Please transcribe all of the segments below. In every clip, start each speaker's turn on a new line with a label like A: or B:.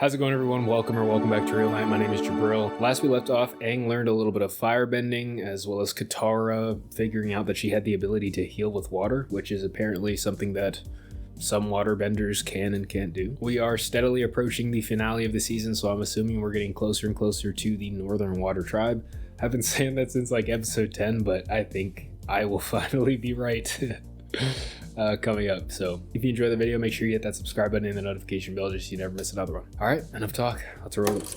A: How's it going, everyone? Welcome back to Real Night. My name is Jabril. Last we left off, Aang learned a little bit of firebending, as well as Katara figuring out that she had the ability to heal with water, which is apparently something that some waterbenders can and can't do. We are steadily approaching the finale of the season, so I'm assuming we're getting closer and closer to the Northern Water Tribe. I've been saying that since like episode 10, but I think I will finally be right. Coming up. So if you enjoy the video, make sure you hit that subscribe button and the notification bell just so you never miss another one. All right, enough talk. Let's roll it. The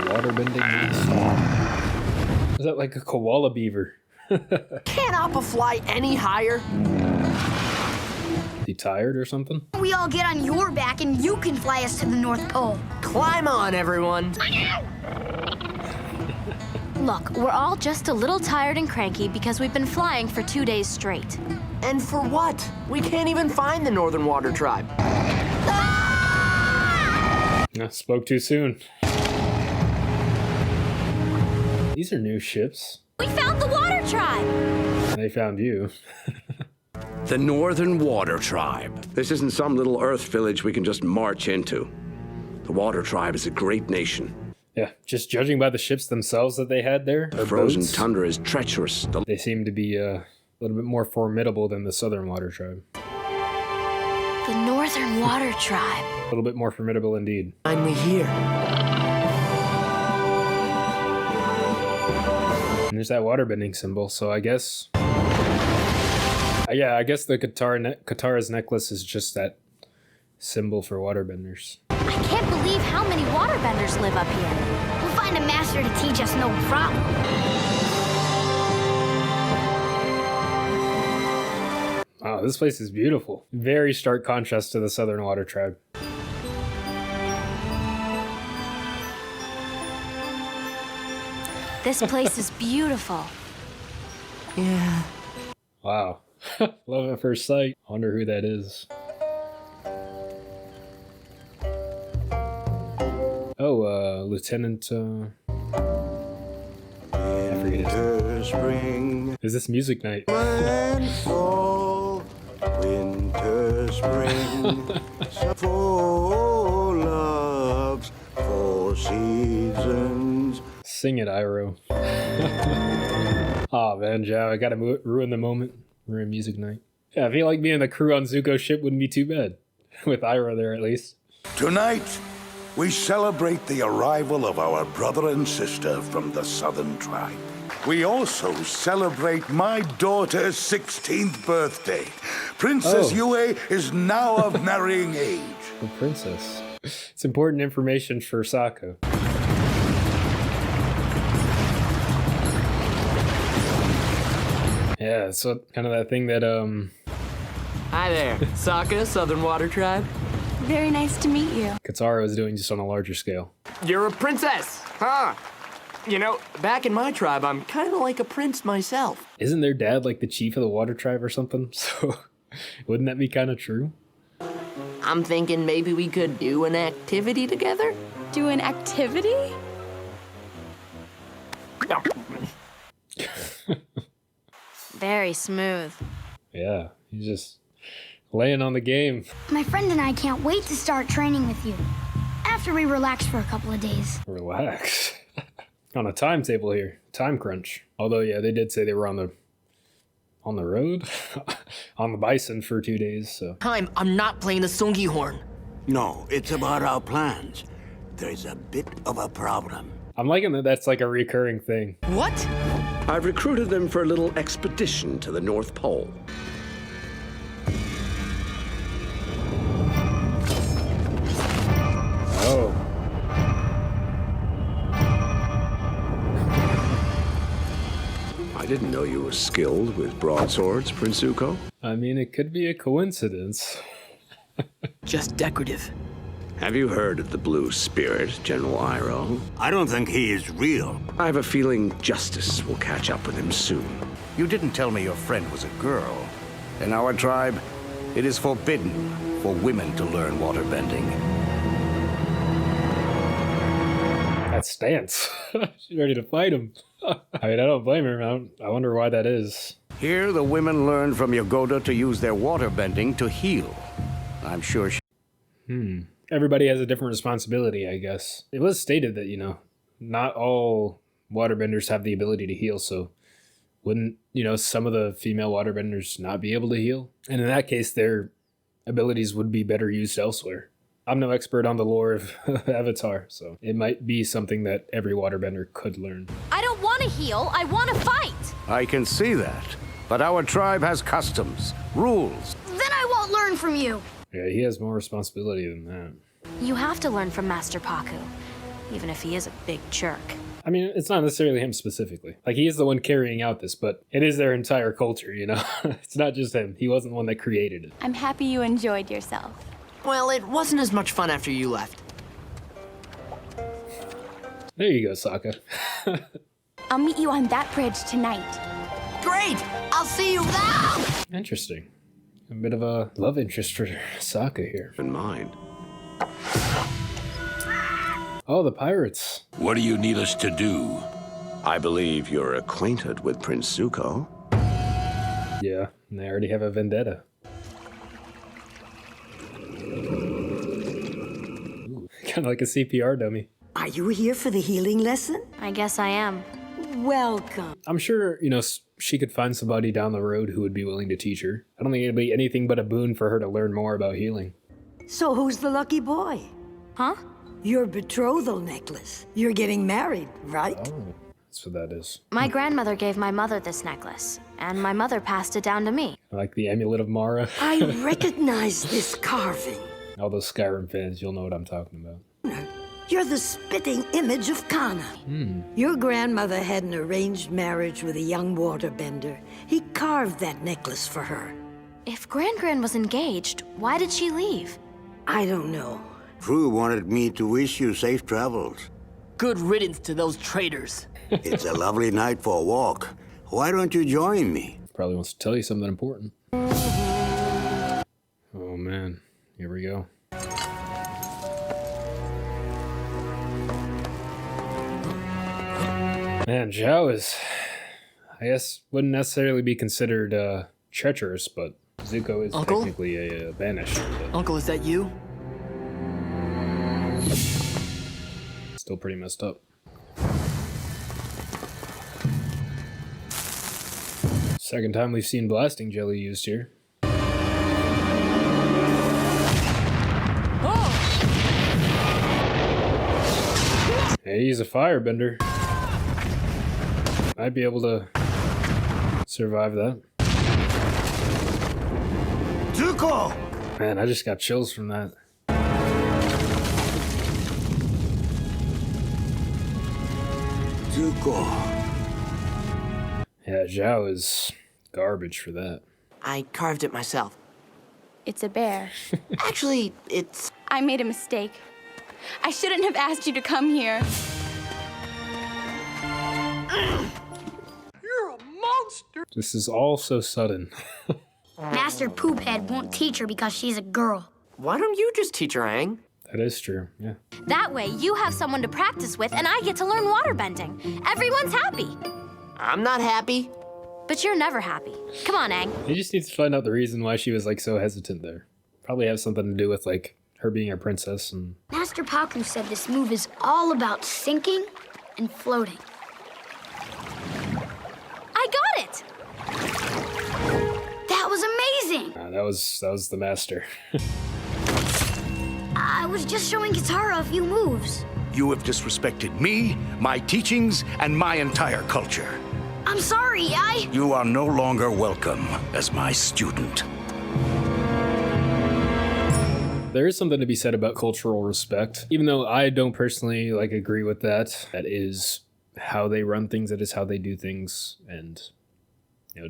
A: Waterbending Master. Is that like a koala beaver?
B: Can't Appa fly any higher?
A: Is he tired or something?
C: We all get on your back and you can fly us to the North Pole.
B: Climb on, everyone.
D: Look, we're all just a little tired and cranky because we've been flying for 2 days straight.
B: And for what? We can't even find the Northern Water Tribe. Ah!
A: I spoke too soon. These are new ships.
D: We found the Water Tribe!
A: And they found you.
E: The Northern Water Tribe. This isn't some little Earth village we can just march into. The Water Tribe is a great nation.
A: Yeah, just judging by the ships themselves that they had there.
E: The frozen tundra is treacherous.
A: They seem to be a little bit more formidable than the Southern Water Tribe.
D: The Northern Water Tribe.
A: A little bit more formidable indeed.
B: Finally here.
A: And there's that waterbending symbol, so I guess... yeah, I guess the Katara's necklace is just that symbol for waterbenders.
D: I can't believe how many waterbenders live up here.
C: We'll find a master to teach us, no problem.
A: Wow, this place is beautiful. Very stark contrast to the Southern Water Tribe.
D: This place is beautiful.
B: Yeah.
A: Wow. Love at first sight. I wonder who that is. Oh, Lieutenant, I forget his name. Is this music night?
F: Fall, winter, spring, four loves, four seasons.
A: Sing it, Iroh. Aw, man, Zhao, I gotta ruin the moment. Ruin music night. Yeah, I feel like being the crew on Zuko's ship wouldn't be too bad. With Iroh there, at least.
F: Tonight, we celebrate the arrival of our brother and sister from the Southern Tribe. We also celebrate my daughter's 16th birthday. Princess Yue is now of marrying age.
A: The princess. It's important information for Sokka. Yeah, so kind of that thing that,
B: Hi there, Sokka, Southern Water Tribe.
D: Very nice to meet you.
A: Katara is doing just on a larger scale.
B: You're a princess, huh? You know, back in my tribe, I'm kind of like a prince myself.
A: Isn't their dad like the chief of the Water Tribe or something? So, wouldn't that be kind of true?
B: I'm thinking maybe we could do an activity together?
D: Do an activity? Very smooth.
A: Yeah, he's just laying on the game.
C: My friend and I can't wait to start training with you. After we relax for a couple of days.
A: Relax. On a timetable here. Time crunch. Although, yeah, they did say they were on the road? On the bison for 2 days, so.
B: I'm not playing the Sungi horn.
G: No, it's about our plans. There's a bit of a problem.
A: I'm liking that that's like a recurring thing.
B: What?
E: I've recruited them for a little expedition to the North Pole.
A: Oh.
E: I didn't know you were skilled with broadswords, Prince Zuko.
A: I mean, it could be a coincidence.
B: Just decorative.
E: Have you heard of the Blue Spirit, General Iroh?
G: I don't think he is real.
E: I have a feeling justice will catch up with him soon.
G: You didn't tell me your friend was a girl. In our tribe, it is forbidden for women to learn waterbending.
A: That stance. She's ready to fight him. I mean, I don't blame her. I wonder why that is.
G: Here, the women learn from Yagoda to use their waterbending to heal. I'm sure she...
A: Everybody has a different responsibility, I guess. It was stated that, not all waterbenders have the ability to heal, so wouldn't, some of the female waterbenders not be able to heal? And in that case, their abilities would be better used elsewhere. I'm no expert on the lore of Avatar, so it might be something that every waterbender could learn.
D: I don't want to heal, I want to fight!
G: I can see that. But our tribe has customs, rules.
C: Then I won't learn from you.
A: Yeah, he has more responsibility than that.
D: You have to learn from Master Paku, even if he is a big jerk.
A: I mean, it's not necessarily him specifically. Like, he is the one carrying out this, but it is their entire culture, It's not just him. He wasn't the one that created it.
H: I'm happy you enjoyed yourself.
B: Well, it wasn't as much fun after you left.
A: There you go, Sokka.
H: I'll meet you on that bridge tonight.
B: Great! I'll see you now!
A: Interesting. A bit of a love interest for Sokka here.
E: In mind.
A: Oh, the pirates.
F: What do you need us to do?
E: I believe you're acquainted with Prince Zuko.
A: Yeah, and they already have a vendetta. Kind of like a CPR dummy.
I: Are you here for the healing lesson?
D: I guess I am.
I: Welcome.
A: I'm sure, she could find somebody down the road who would be willing to teach her. I don't think it'd be anything but a boon for her to learn more about healing.
I: So who's the lucky boy?
D: Huh?
I: Your betrothal necklace. You're getting married, right?
A: Oh, that's what that is.
D: My grandmother gave my mother this necklace, and my mother passed it down to me.
A: Like the amulet of Mara.
I: I recognize this carving.
A: All those Skyrim fans, you'll know what I'm talking about.
I: You're the spitting image of Kana. Your grandmother had an arranged marriage with a young waterbender. He carved that necklace for her.
D: If Gran was engaged, why did she leave?
I: I don't know.
J: Prue wanted me to wish you safe travels.
B: Good riddance to those traitors.
J: It's a lovely night for a walk. Why don't you join me?
A: Probably wants to tell you something important. Oh man, here we go. Man, ZHAO is, I guess, wouldn't necessarily be considered treacherous, but Zuko is
B: Uncle?
A: technically a banished. But
B: Uncle, is that you?
A: still pretty messed up. Second time we've seen blasting jelly used here. Hey, he's a firebender. Might be able to survive that.
J: Zuko!
A: Man, I just got chills from that.
J: Zuko.
A: Yeah, ZHAO is garbage for that.
B: I carved it myself.
H: It's a bear.
B: Actually, it's...
H: I made a mistake. I shouldn't have asked you to come here.
B: You're a monster!
A: This is all so sudden.
C: Master Poophead won't teach her because she's a girl.
B: Why don't you just teach her, Aang?
A: That is true, yeah.
D: That way, you have someone to practice with, and I get to learn waterbending. Everyone's happy.
B: I'm not happy.
D: But you're never happy. Come on, Aang.
A: You just need to find out the reason why she was so hesitant there. Probably have something to do with her being a princess and...
C: Master Paku said this move is all about sinking and floating.
D: I got it!
C: That was amazing!
A: that was the master.
C: I was just showing Katara a few moves.
G: You have disrespected me, my teachings, and my entire culture.
C: I'm sorry,
G: You are no longer welcome as my student.
A: There is something to be said about cultural respect. Even though I don't personally agree with that. That is how they run things, that is how they do things, and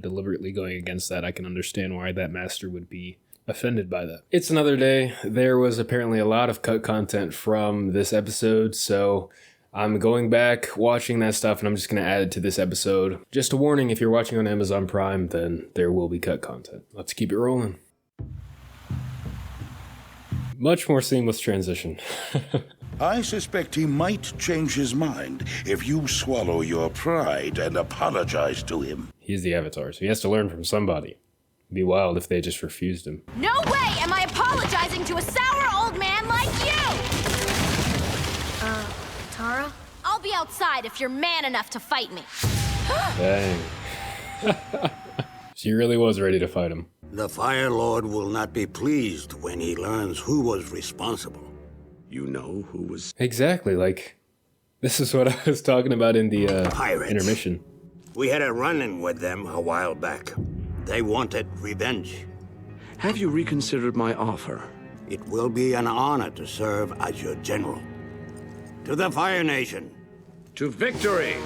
A: deliberately going against that, I can understand why that master would be offended by that. It's another day. There was apparently a lot of cut content from this episode, so I'm going back, watching that stuff, and I'm just going to add it to this episode. Just a warning, if you're watching on Amazon Prime, then there will be cut content. Let's keep it rolling. Much more seamless transition.
F: I suspect he might change his mind if you swallow your pride and apologize to him.
A: He's the Avatar, so he has to learn from somebody. It'd be wild if they just refused him.
D: No way am I apologizing to a sour old man like you!
C: Tara?
D: I'll be outside if you're man enough to fight me.
A: Dang. She really was ready to fight him.
J: The Fire Lord will not be pleased when he learns who was responsible.
E: You know who was...
A: Exactly, like, this is what I was talking about in the
J: Pirates.
A: intermission.
J: We had a run-in with them a while back. They wanted revenge.
E: Have you reconsidered my offer?
J: It will be an honor to serve as your general. To the Fire Nation.
E: To victory!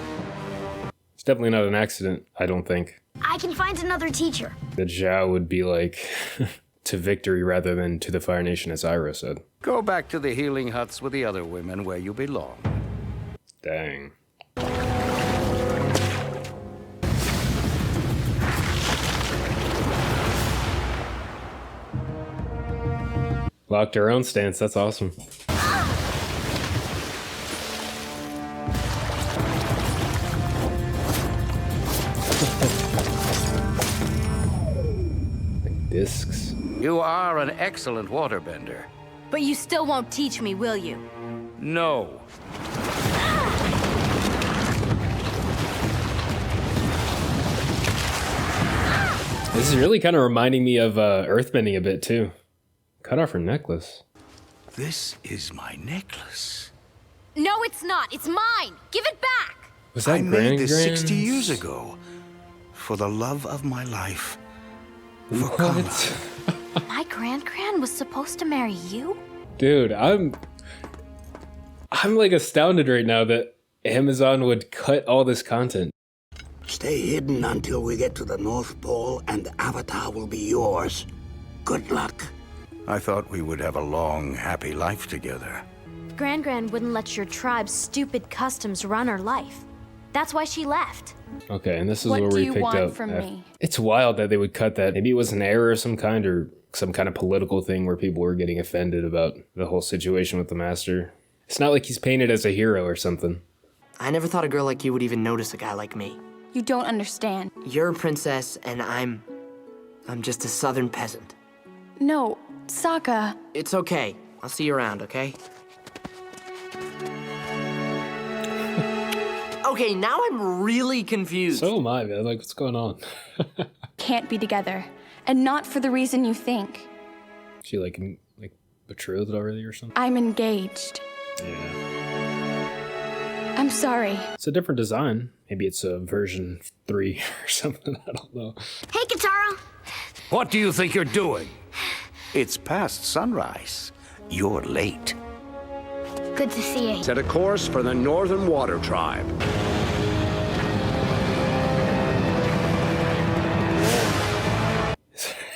A: It's definitely not an accident, I don't think.
C: I can find another teacher.
A: That Zhao would be like, to victory rather than to the Fire Nation, as Iroh said.
G: Go back to the healing huts with the other women where you belong.
A: Dang. Locked her own stance, that's awesome. Like discs.
G: You are an excellent waterbender.
D: But you still won't teach me, will you?
G: No.
A: This is really kind of reminding me of earthbending a bit too. Cut off her necklace.
G: This is my necklace.
D: No, it's not. It's mine. Give it back.
A: Was that
G: I made this
A: Grand
G: 60 years ago. For the love of my life. For
A: What?
D: My Gran was supposed to marry you?
A: Dude, I'm like astounded right now that Amazon would cut all this content.
J: Stay hidden until we get to the North Pole and the Avatar will be yours. Good luck.
G: I thought we would have a long, happy life together.
D: Gran wouldn't let your tribe's stupid customs run her life. That's why she left.
A: Okay, and this is
H: What
A: where
H: do
A: we
H: you
A: picked
H: want
A: up.
H: from me?
A: It's wild that they would cut that. Maybe it was an error of some kind or some kind of political thing where people were getting offended about the whole situation with the Master. It's not like he's painted as a hero or something.
B: I never thought a girl like you would even notice a guy like me.
H: You don't understand.
B: You're a princess, and I'm just a southern peasant.
H: No, Sokka.
B: It's okay. I'll see you around, okay? Okay, now I'm really confused.
A: So am I, man. Like, what's going on?
H: Can't be together. And not for the reason you think.
A: She like betrothed already or something?
H: I'm engaged.
A: Yeah.
H: I'm sorry.
A: It's a different design. Maybe it's a version 3 or something. I don't know.
C: Hey, Katara.
G: What do you think you're doing? It's past sunrise. You're late.
C: Good to see you.
E: Set a course for the Northern Water Tribe.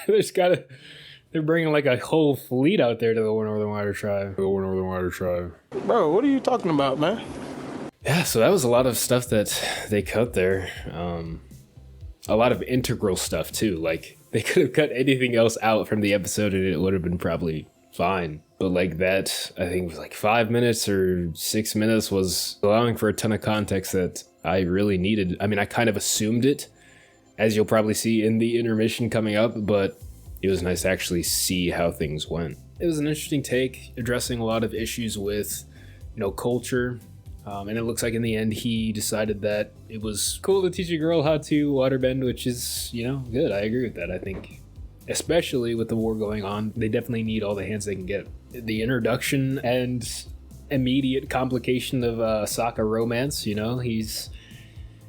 A: They're bringing like a whole fleet out there to the Northern Water Tribe.
K: Bro, what are you talking about, man?
A: Yeah, so that was a lot of stuff that they cut there. A lot of integral stuff too. Like they could have cut anything else out from the episode and it would have been probably fine. But like that, I think it was like 5 minutes or 6 minutes was allowing for a ton of context that I really needed. I mean, I kind of assumed it, as you'll probably see in the intermission coming up, but it was nice to actually see how things went. It was an interesting take, addressing a lot of issues with, culture. And it looks like in the end, he decided that it was cool to teach a girl how to waterbend, which is, good. I agree with that. I think, especially with the war going on, they definitely need all the hands they can get. The introduction and immediate complication of Sokka romance, he's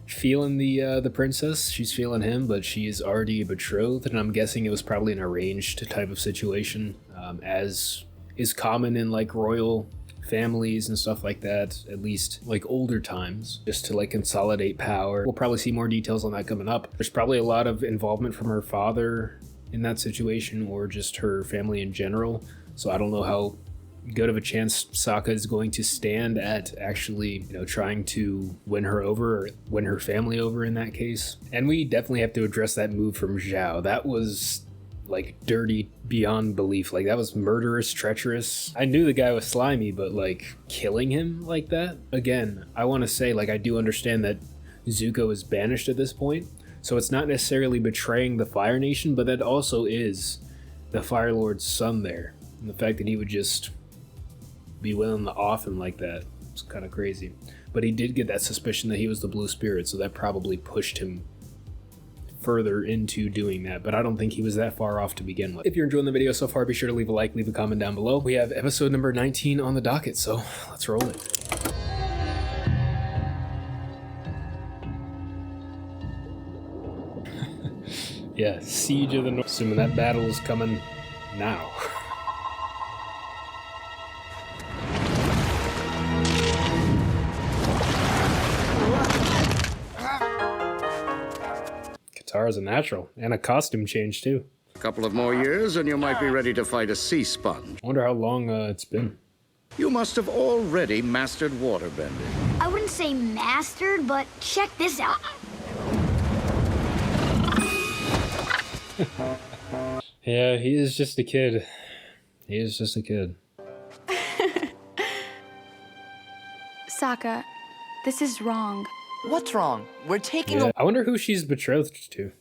A: feeling the princess, she's feeling him, but she is already betrothed, and I'm guessing it was probably an arranged type of situation, as is common in like royal families and stuff like that, at least like older times, just to like consolidate power. We'll probably see more details on that coming up. There's probably a lot of involvement from her father in that situation, or just her family in general, so I don't know how good of a chance Sokka is going to stand at actually, trying to win her over, or win her family over in that case. And we definitely have to address that move from Zhao. That was like dirty beyond belief. Like that was murderous, treacherous. I knew the guy was slimy, but like killing him like that, again, I want to say, like, I do understand that Zuko is banished at this point, So it's not necessarily betraying the Fire Nation, but that also is the Fire Lord's son there. And the fact that he would just be willing to off him like that, it's kind of crazy. But he did get that suspicion that he was the Blue Spirit, so that probably pushed him further into doing that, but I don't think he was that far off to begin with. If you're enjoying the video so far, be sure to leave a like, leave a comment down below. We have episode number 19 on the docket, so let's roll it. Yeah, Siege of the North. Assuming that battle is coming now. Katara's a natural, and a costume change too.
G: A couple of more years and you might be ready to fight a sea sponge.
A: I wonder how long it's been.
G: You must have already mastered waterbending.
C: I wouldn't say mastered, but check this out.
A: Yeah, he is just a kid. He is just a kid.
H: Sokka, this is wrong.
B: What's wrong? We're taking
A: Yeah, I wonder who she's betrothed to.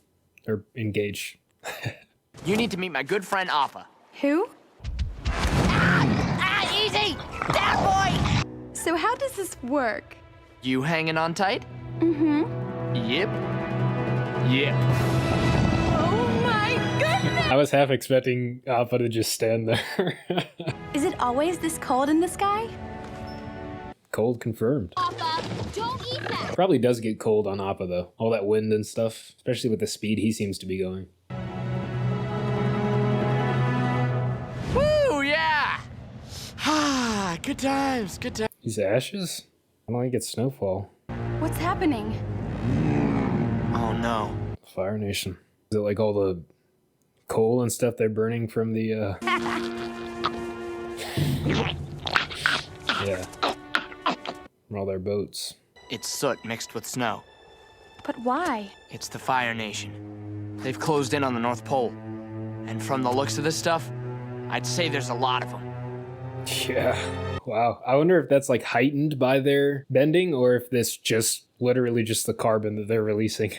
A: Or engaged.
B: You need to meet my good friend Appa.
H: Who?
B: Easy! Down, boy!
H: So how does this work?
B: You hanging on tight?
H: Mm-hmm.
B: Yep. Yep.
H: Oh my goodness!
A: I was half expecting Appa to just stand there.
H: Is it always this cold in the sky?
A: Cold confirmed.
C: Appa, don't eat that.
A: Probably does get cold on Appa though. All that wind and stuff, especially with the speed he seems to be going.
B: Woo, yeah! Ah, good times, good times.
A: These ashes? I don't think it's snowfall.
H: What's happening?
B: Oh no.
A: Fire Nation. Is it like all the coal and stuff they're burning from the yeah. From all their boats.
B: It's soot mixed with snow.
H: But why?
B: It's the Fire Nation. They've closed in on the North Pole. And from the looks of this stuff, I'd say there's a lot of them.
A: Yeah. Wow. I wonder if that's like heightened by their bending or if this just literally just the carbon that they're releasing.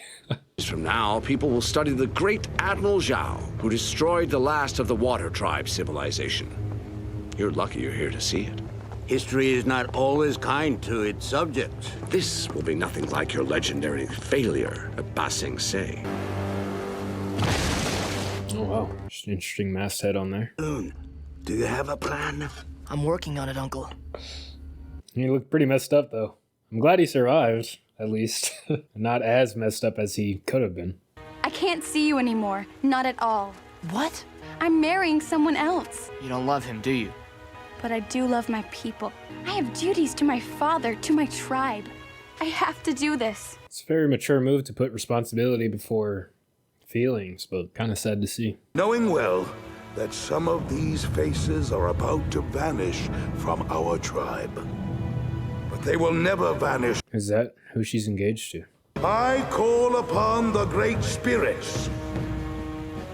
E: From now, people will study the great Admiral ZHAO, who destroyed the last of the Water Tribe civilization. You're lucky you're here to see it.
J: History is not always kind to its subjects.
E: This will be nothing like your legendary failure at Ba Sing Se.
A: Oh wow. Just an interesting masthead on there.
J: Do you have a plan?
B: I'm working on it, Uncle.
A: He looked pretty messed up though. I'm glad he survived, at least. Not as messed up as he could have been.
H: I can't see you anymore. Not at all.
B: What?
H: I'm marrying someone else.
B: You don't love him, do you?
H: But I do love my people. I have duties to my father, to my tribe. I have to do this.
A: It's a very mature move to put responsibility before feelings, but kind of sad to see.
F: Knowing well that some of these faces are about to vanish from our tribe. But they will never vanish.
A: Is that who she's engaged to?
F: I call upon the great spirits.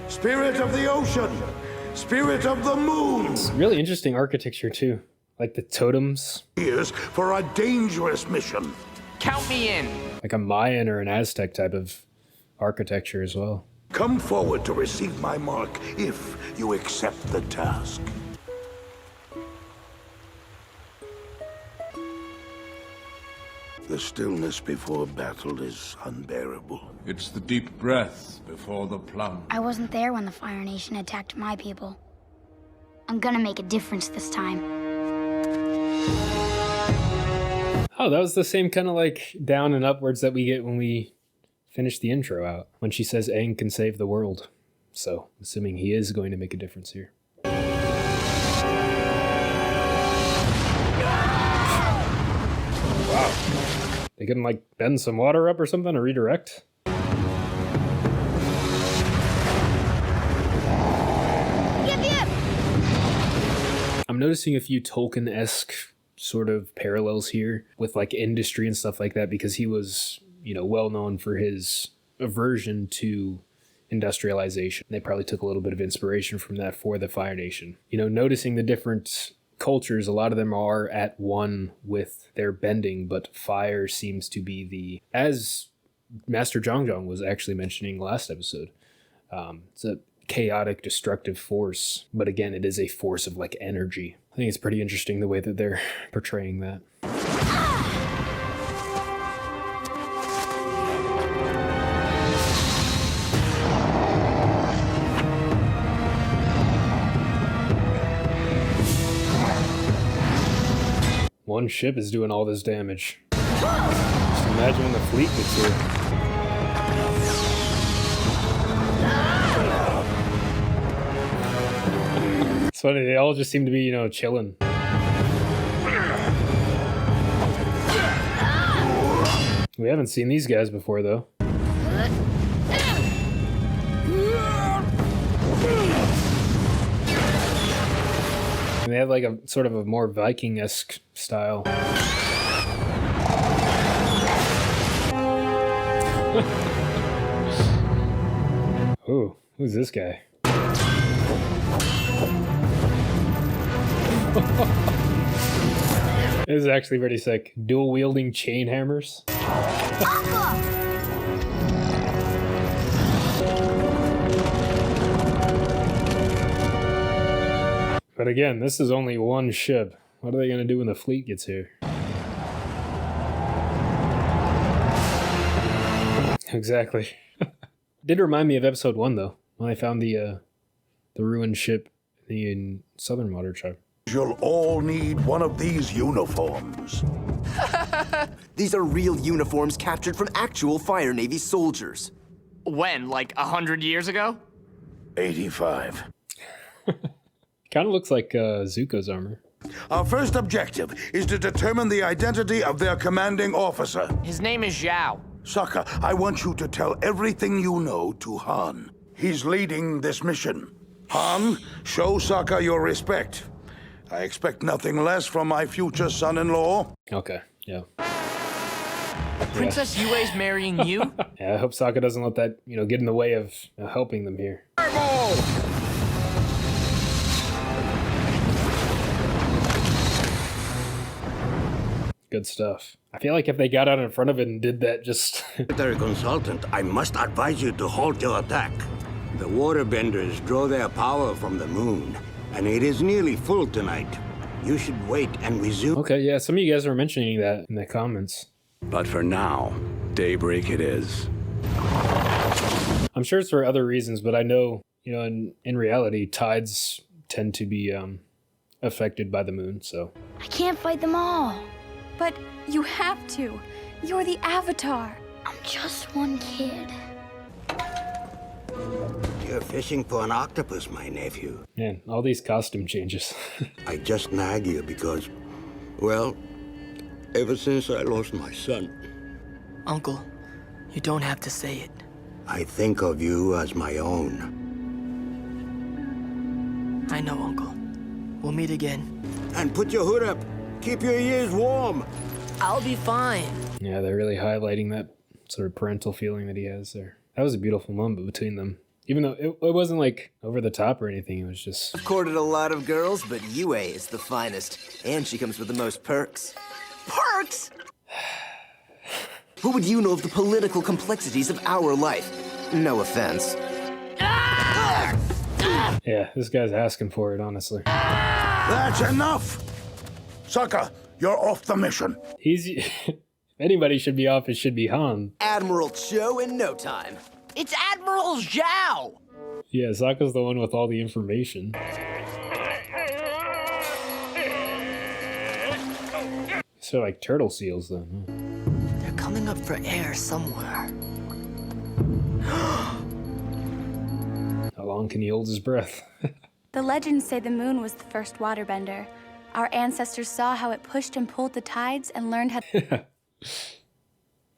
F: Spirit of the ocean. Spirit of the moon.
A: Really interesting architecture too. Like the totems.
F: Here's for a dangerous mission.
B: Count me in.
A: Like a Mayan or an Aztec type of architecture as well.
F: Come forward to receive my mark if you accept the task. The stillness before battle is unbearable.
L: It's the deep breath before the plunge.
C: I wasn't there when the Fire Nation attacked my people. I'm gonna make a difference this time.
A: Oh, that was the same kind of like down and upwards that we get when we finish the intro out. When she says Aang can save the world. So, assuming he is going to make a difference here. Wow. They couldn't like bend some water up or something or redirect? I'm noticing a few Tolkien-esque sort of parallels here with like industry and stuff like that because he was, you know, well known for his aversion to industrialization. They probably took a little bit of inspiration from that for the Fire Nation. You know, noticing the different cultures, a lot of them are at one with their bending, but fire seems to be the, as Master Zhang was actually mentioning last episode. It's a chaotic, destructive force, but again, it is a force of like energy. I think it's pretty interesting the way that they're portraying that. One ship is doing all this damage. Just imagine when the fleet gets here. It's funny, they all just seem to be, you know, chilling. We haven't seen these guys before, though. They have like a sort of a more Viking-esque style. Ooh, who's this guy? This is actually pretty sick. Dual wielding chain hammers. But again, this is only one ship. What are they going to do when the fleet gets here? Exactly. Did remind me of episode 1, though, when I found the ruined ship in Southern Water Tribe.
F: You'll all need one of these uniforms.
M: These are real uniforms captured from actual Fire Navy soldiers.
B: When? Like 100 years ago?
F: 85.
A: Kind of looks like Zuko's armor.
F: Our first objective is to determine the identity of their commanding officer.
B: His name is Zhao.
F: Sokka, I want you to tell everything you know to Han. He's leading this mission. Han, show Sokka your respect. I expect nothing less from my future son-in-law.
A: Okay, yeah.
B: Princess Yue's marrying you?
A: Yeah, I hope Sokka doesn't let that, you know, get in the way of helping them here. Good stuff. I feel like if they got out in front of it and did that just...
J: Military consultant, I must advise you to halt your attack. The Waterbenders draw their power from the moon, and it is nearly full tonight. You should wait and resume.
A: Okay, yeah, some of you guys were mentioning that in the comments.
E: But for now, daybreak it is.
A: I'm sure it's for other reasons, but I know, you know, in reality, tides tend to be affected by the moon, so...
C: I can't fight them all.
H: But you have to. You're the Avatar.
C: I'm just one kid.
J: You're fishing for an octopus, my nephew.
A: Man, all these costume changes.
J: I just nag you because, well, ever since I lost my son,
B: Uncle, you don't have to say it.
J: I think of you as my own.
B: I know, Uncle. We'll meet again.
J: And put your hood up. Keep your ears warm.
B: I'll be fine.
A: Yeah, they're really highlighting that sort of parental feeling that he has there. That was a beautiful moment between them. Even though it wasn't like over the top or anything, it was just...
M: I've courted a lot of girls, but Yue is the finest. And she comes with the most perks. Perks? What would you know of the political complexities of our life? No offense.
A: Yeah, this guy's asking for it, honestly.
F: That's enough! Sokka, you're off the mission.
A: If anybody should be off, it should be Han.
M: Admiral Cho in no time.
B: It's Admiral Zhao!
A: Yeah, Sokka's the one with all the information. So like turtle seals then, huh?
B: They're coming up for air somewhere.
A: How long can he hold his breath?
H: The legends say the moon was the first waterbender. Our ancestors saw how it pushed and pulled the tides and learned how...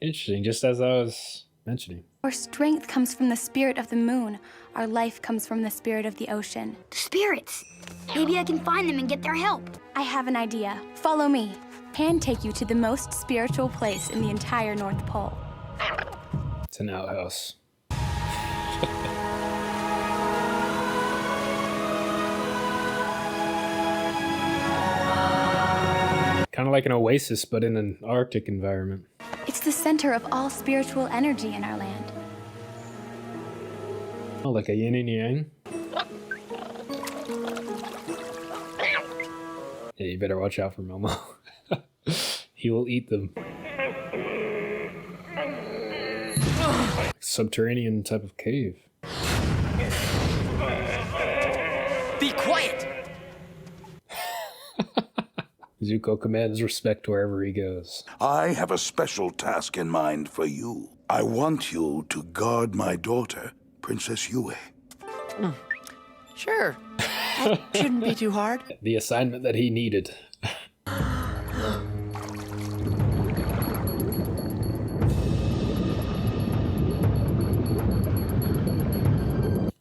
A: Interesting, just as I was mentioning.
H: Our strength comes from the spirit of the moon. Our life comes from the spirit of the ocean.
C: The spirits. Maybe I can find them and get their help.
H: I have an idea. Follow me. Can take you to the most spiritual place in the entire North Pole.
A: It's an outhouse. Kind of like an oasis, but in an Arctic environment.
H: It's It's the center of all spiritual energy in our land.
A: Oh, like a yin and yang? Yeah, you better watch out for Momo. He will eat them. Subterranean type of cave.
B: Be quiet!
A: Zuko commands respect wherever he goes.
F: I have a special task in mind for you. I want you to guard my daughter, Princess Yue.
B: Sure. That shouldn't be too hard.
A: The assignment that he needed.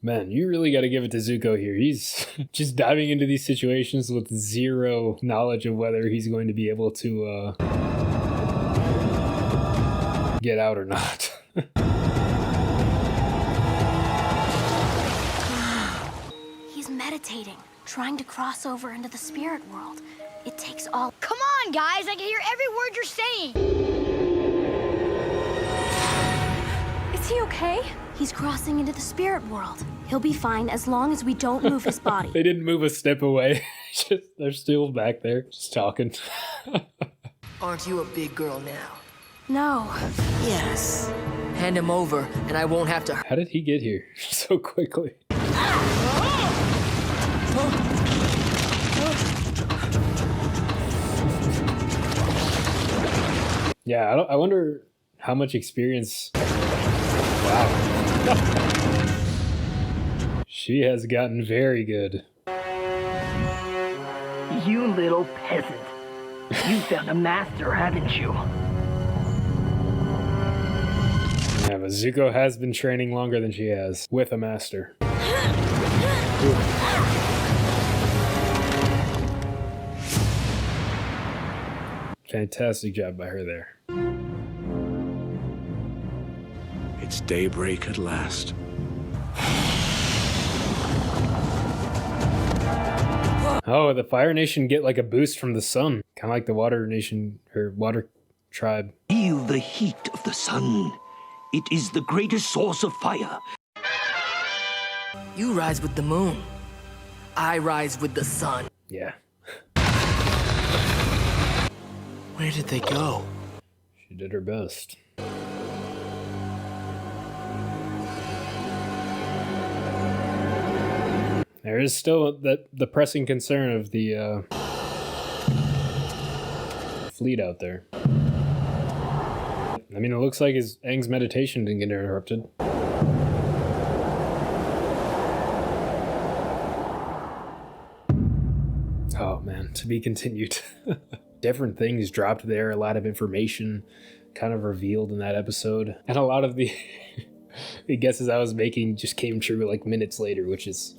A: Man, you really got to give it to Zuko here. He's just diving into these situations with zero knowledge of whether he's going to be able to get out or not.
D: He's meditating, trying to cross over into the spirit world. It takes all...
C: Come on, guys! I can hear every word you're saying!
H: Is he okay?
D: He's crossing into the spirit world. He'll be fine as long as we don't move his body.
A: They didn't move a step away. They're still back there, just talking.
B: Aren't you a big girl now?
D: No.
B: Yes. Hand him over, and I won't have to...
A: How did he get here so quickly? Yeah, I wonder how much experience... Wow. She has gotten very good.
N: You little peasant. You found a master, haven't you?
A: Yeah, but Zuko has been training longer than she has, with a master. Fantastic job by her there.
E: It's daybreak at last.
A: Oh, the Fire Nation get like a boost from the sun. Kind of like the Water Nation, or Water Tribe.
O: Feel the heat of the sun. It is the greatest source of fire.
B: You rise with the moon. I rise with the sun.
A: Yeah.
B: Where did they go?
A: She did her best. There is still the pressing concern of the fleet out there. I mean, it looks like Aang's meditation didn't get interrupted. Oh man, to be continued. Different things dropped there, a lot of information kind of revealed in that episode. And a lot of the guesses I was making just came true like minutes later, which is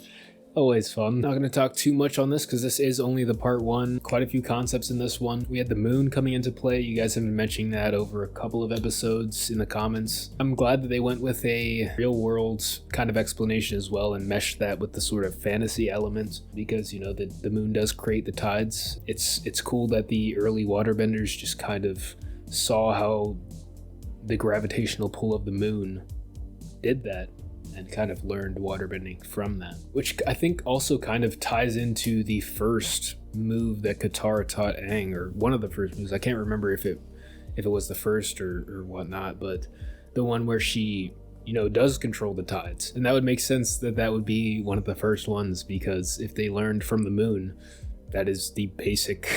A: always fun. Not going to talk too much on this because this is only the part one. Quite a few concepts in this one. We had the moon coming into play. You guys have been mentioning that over a couple of episodes in the comments. I'm glad that they went with a real world kind of explanation as well and meshed that with the sort of fantasy element because, you know, the moon does create the tides. It's cool that the early waterbenders just kind of saw how the gravitational pull of the moon did that and kind of learned waterbending from that, which I think also kind of ties into the first move that Katara taught Aang, or one of the first moves. I can't remember if it was the first or whatnot, but the one where she, you know, does control the tides. And that would make sense that would be one of the first ones, because if they learned from the moon, that is the basic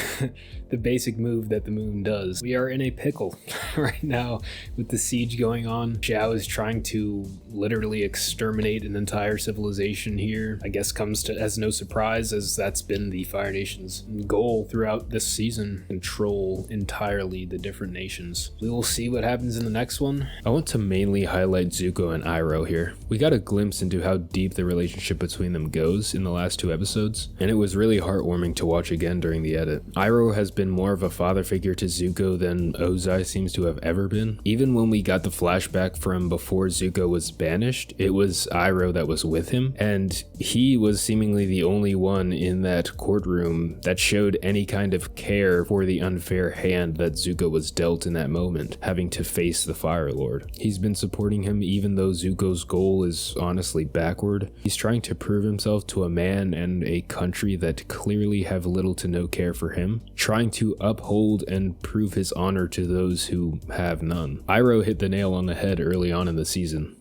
A: the basic move that the moon does. We are in a pickle right now with the siege going on. ZHAO is trying to literally exterminate an entire civilization here. I guess comes as no surprise, as that's been the Fire Nation's goal throughout this season. Control entirely the different nations. We will see what happens in the next one. I want to mainly highlight Zuko and Iroh here. We got a glimpse into how deep the relationship between them goes in the last two episodes, and it was really heartwarming to to watch again during the edit. Iroh has been more of a father figure to Zuko than Ozai seems to have ever been. Even when we got the flashback from before Zuko was banished, it was Iroh that was with him, and he was seemingly the only one in that courtroom that showed any kind of care for the unfair hand that Zuko was dealt in that moment, having to face the Fire Lord. He's been supporting him even though Zuko's goal is honestly backward. He's trying to prove himself to a man and a country that clearly have little to no care for him, trying to uphold and prove his honor to those who have none. Iroh hit the nail on the head early on in the season.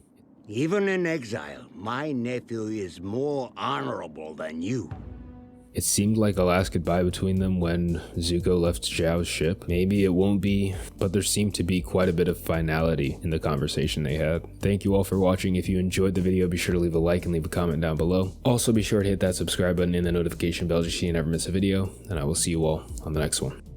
J: Even in exile, my nephew is more honorable than you.
A: It seemed like a last goodbye between them when Zuko left Zhao's ship. Maybe it won't be, but there seemed to be quite a bit of finality in the conversation they had. Thank you all for watching. If you enjoyed the video, be sure to leave a like and leave a comment down below. Also, be sure to hit that subscribe button and the notification bell just so you never miss a video, and I will see you all on the next one.